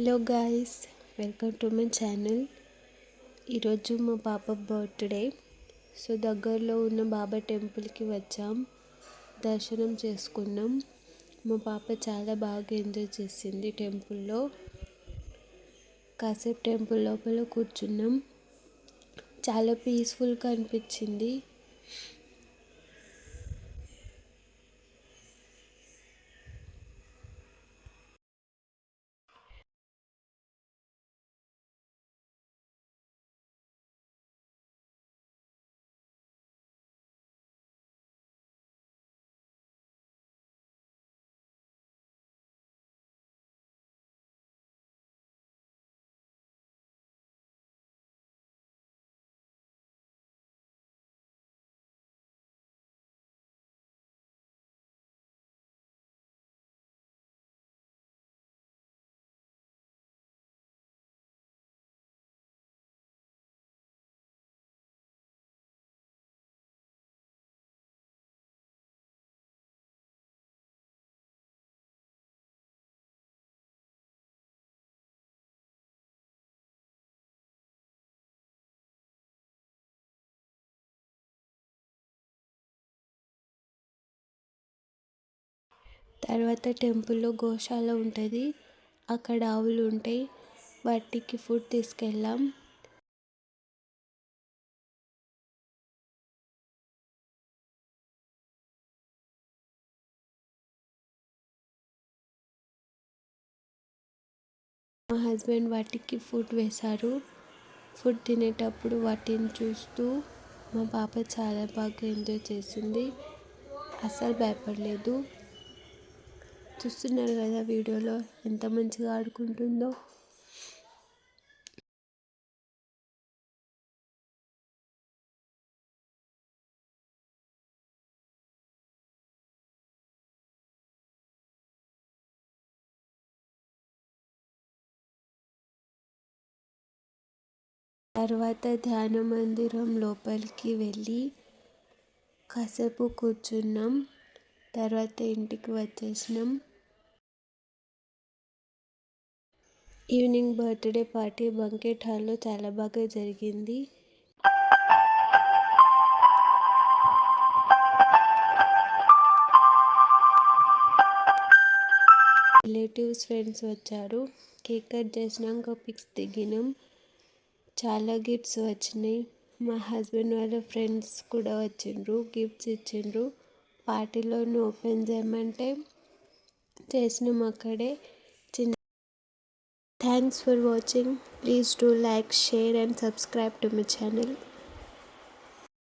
Hello guys, welcome to my channel. ఈరోజు మా పాప బర్త్డే. సో దగ్గరలో ఉన్న బాబా టెంపుల్కి వచ్చాం, దర్శనం చేసుకున్నాం. మా పాప చాలా బాగా ఎంజాయ్ చేసింది. టెంపుల్లో కాసేపు టెంపుల్ లోపల కూర్చున్నాం. చాలా పీస్ఫుల్గా అనిపించింది. తర్వాత టెంపుల్లో గోశాల ఉంటుంది, అక్కడ ఆవులు ఉంటాయి. వాటికి ఫుడ్ తీసుకెళ్ళాం. మా హస్బెండ్ వాటికి ఫుడ్ వేశారు. ఫుడ్ తినేటప్పుడు వాటిని చూస్తూ మా పాప చాలా బాగా ఎంజాయ్ చేసింది. అస్సలు భయపడలేదు. చూస్తున్నారు కదా వీడియోలో ఎంత మంచిగా ఆడుకుంటుందో. తర్వాత ధ్యాన మందిరం లోపలికి వెళ్ళి కాసేపు కూర్చున్నాం. తర్వాత ఇంటికి వచ్చేసినాం. ఈవినింగ్ బర్త్డే పార్టీ బంకెట్ హాల్లో చాలా బాగా జరిగింది. రిలేటివ్స్, ఫ్రెండ్స్ వచ్చారు. కేక్ కట్ చేసినాక పిక్స్ దిగినాం. చాలా గిఫ్ట్స్ వచ్చినాయి. మా హస్బెండ్ వాళ్ళ ఫ్రెండ్స్ కూడా వచ్చిండ్రు, గిఫ్ట్స్ ఇచ్చిండ్రు. పార్టీలోనే ఓపెన్ చేయమంటే చేసినాం అక్కడే. Thanks for watching. Please do like, share and subscribe to my channel.